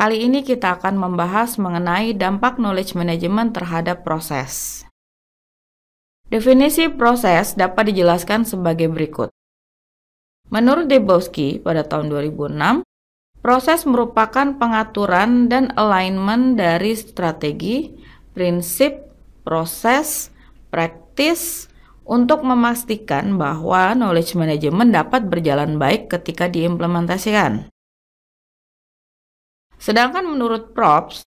Kali ini kita akan membahas mengenai dampak knowledge management terhadap proses. Definisi proses dapat dijelaskan sebagai berikut. Menurut Dembowski pada tahun 2006, proses merupakan pengaturan dan alignment dari strategi, prinsip, proses, praktis untuk memastikan bahwa knowledge management dapat berjalan baik ketika diimplementasikan. Sedangkan menurut Probst,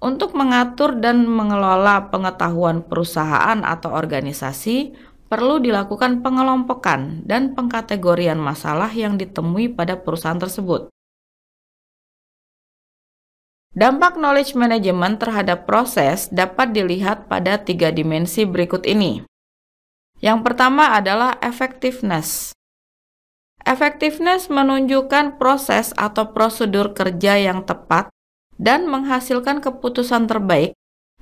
untuk mengatur dan mengelola pengetahuan perusahaan atau organisasi, perlu dilakukan pengelompokan dan pengkategorian masalah yang ditemui pada perusahaan tersebut. Dampak knowledge management terhadap proses dapat dilihat pada 3 dimensi berikut ini. Yang pertama adalah effectiveness. Effectiveness menunjukkan proses atau prosedur kerja yang tepat dan menghasilkan keputusan terbaik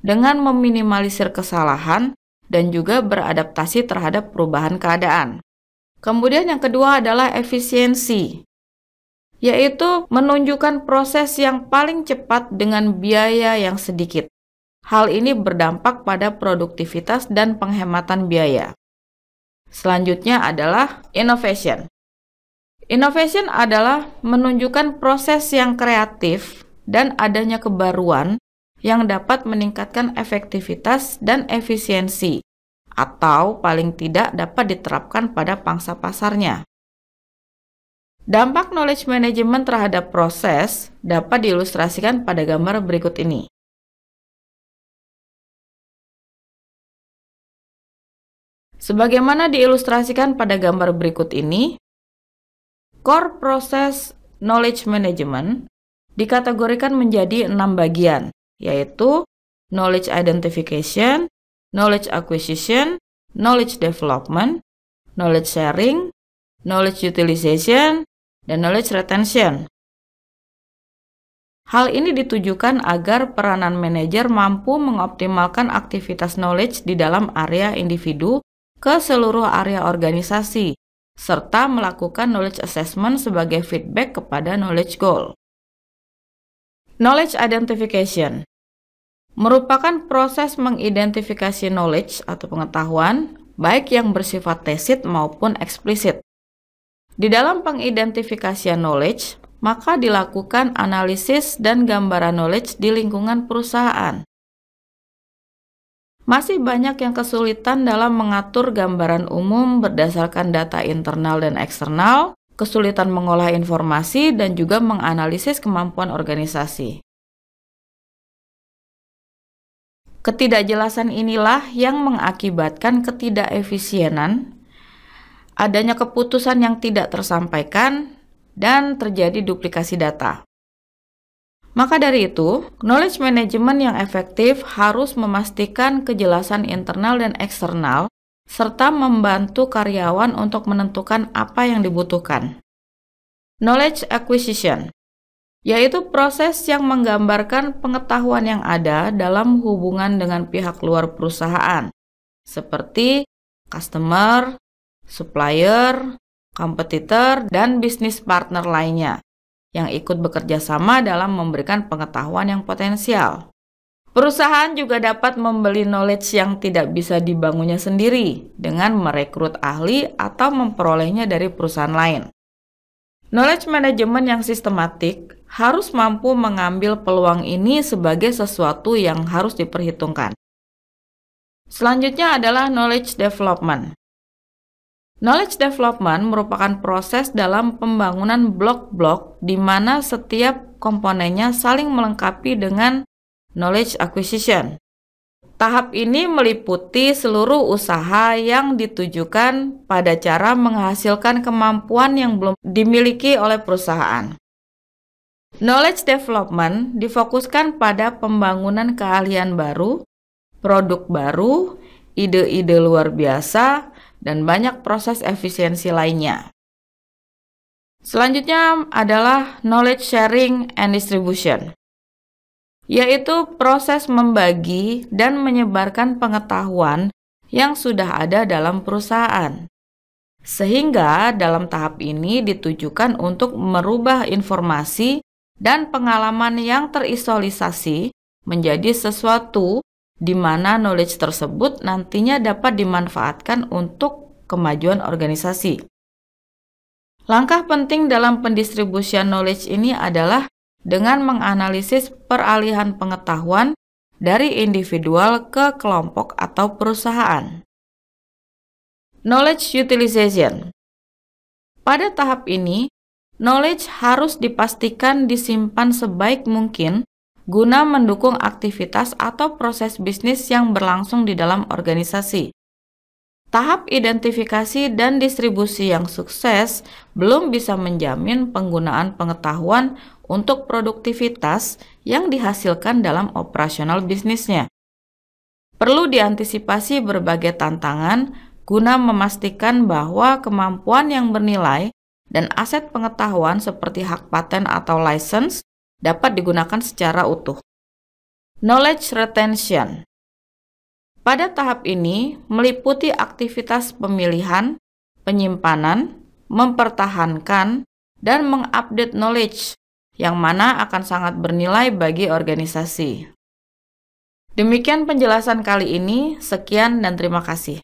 dengan meminimalisir kesalahan dan juga beradaptasi terhadap perubahan keadaan. Kemudian yang kedua adalah efisiensi, yaitu menunjukkan proses yang paling cepat dengan biaya yang sedikit. Hal ini berdampak pada produktivitas dan penghematan biaya. Selanjutnya adalah innovation. Innovation adalah menunjukkan proses yang kreatif dan adanya kebaruan yang dapat meningkatkan efektivitas dan efisiensi, atau paling tidak dapat diterapkan pada pangsa pasarnya. Dampak knowledge management terhadap proses dapat diilustrasikan pada gambar berikut ini. Sebagaimana diilustrasikan pada gambar berikut ini, core process knowledge management dikategorikan menjadi 6 bagian, yaitu knowledge identification, knowledge acquisition, knowledge development, knowledge sharing, knowledge utilization, dan knowledge retention. Hal ini ditujukan agar peranan manajer mampu mengoptimalkan aktivitas knowledge di dalam area individu ke seluruh area organisasi, serta melakukan knowledge assessment sebagai feedback kepada knowledge goal. Knowledge identification merupakan proses mengidentifikasi knowledge atau pengetahuan, baik yang bersifat tacit maupun eksplisit. Di dalam pengidentifikasian knowledge, maka dilakukan analisis dan gambaran knowledge di lingkungan perusahaan. Masih banyak yang kesulitan dalam mengatur gambaran umum berdasarkan data internal dan eksternal, kesulitan mengolah informasi, dan juga menganalisis kemampuan organisasi. Ketidakjelasan inilah yang mengakibatkan ketidakefisienan, adanya keputusan yang tidak tersampaikan, dan terjadi duplikasi data. Maka dari itu, knowledge management yang efektif harus memastikan kejelasan internal dan eksternal, serta membantu karyawan untuk menentukan apa yang dibutuhkan. Knowledge acquisition, yaitu proses yang menggambarkan pengetahuan yang ada dalam hubungan dengan pihak luar perusahaan, seperti customer, supplier, kompetitor, dan bisnis partner lainnya, yang ikut bekerja sama dalam memberikan pengetahuan yang potensial. Perusahaan juga dapat membeli knowledge yang tidak bisa dibangunnya sendiri dengan merekrut ahli atau memperolehnya dari perusahaan lain. Knowledge management yang sistematik harus mampu mengambil peluang ini sebagai sesuatu yang harus diperhitungkan. Selanjutnya adalah knowledge development. Knowledge development merupakan proses dalam pembangunan blok-blok di mana setiap komponennya saling melengkapi dengan knowledge acquisition. Tahap ini meliputi seluruh usaha yang ditujukan pada cara menghasilkan kemampuan yang belum dimiliki oleh perusahaan. Knowledge development difokuskan pada pembangunan keahlian baru, produk baru, ide-ide luar biasa, dan banyak proses efisiensi lainnya. Selanjutnya adalah knowledge sharing and distribution, yaitu proses membagi dan menyebarkan pengetahuan yang sudah ada dalam perusahaan. Sehingga dalam tahap ini ditujukan untuk merubah informasi dan pengalaman yang terisolisasi menjadi sesuatu di mana knowledge tersebut nantinya dapat dimanfaatkan untuk kemajuan organisasi. Langkah penting dalam pendistribusian knowledge ini adalah dengan menganalisis peralihan pengetahuan dari individual ke kelompok atau perusahaan. Knowledge utilization. Pada tahap ini, knowledge harus dipastikan disimpan sebaik mungkin guna mendukung aktivitas atau proses bisnis yang berlangsung di dalam organisasi. Tahap identifikasi dan distribusi yang sukses belum bisa menjamin penggunaan pengetahuan untuk produktivitas yang dihasilkan dalam operasional bisnisnya. Perlu diantisipasi berbagai tantangan guna memastikan bahwa kemampuan yang bernilai dan aset pengetahuan seperti hak paten atau license dapat digunakan secara utuh. Knowledge retention. Pada tahap ini meliputi aktivitas pemilihan, penyimpanan, mempertahankan, dan mengupdate knowledge, yang mana akan sangat bernilai bagi organisasi. Demikian penjelasan kali ini, sekian dan terima kasih.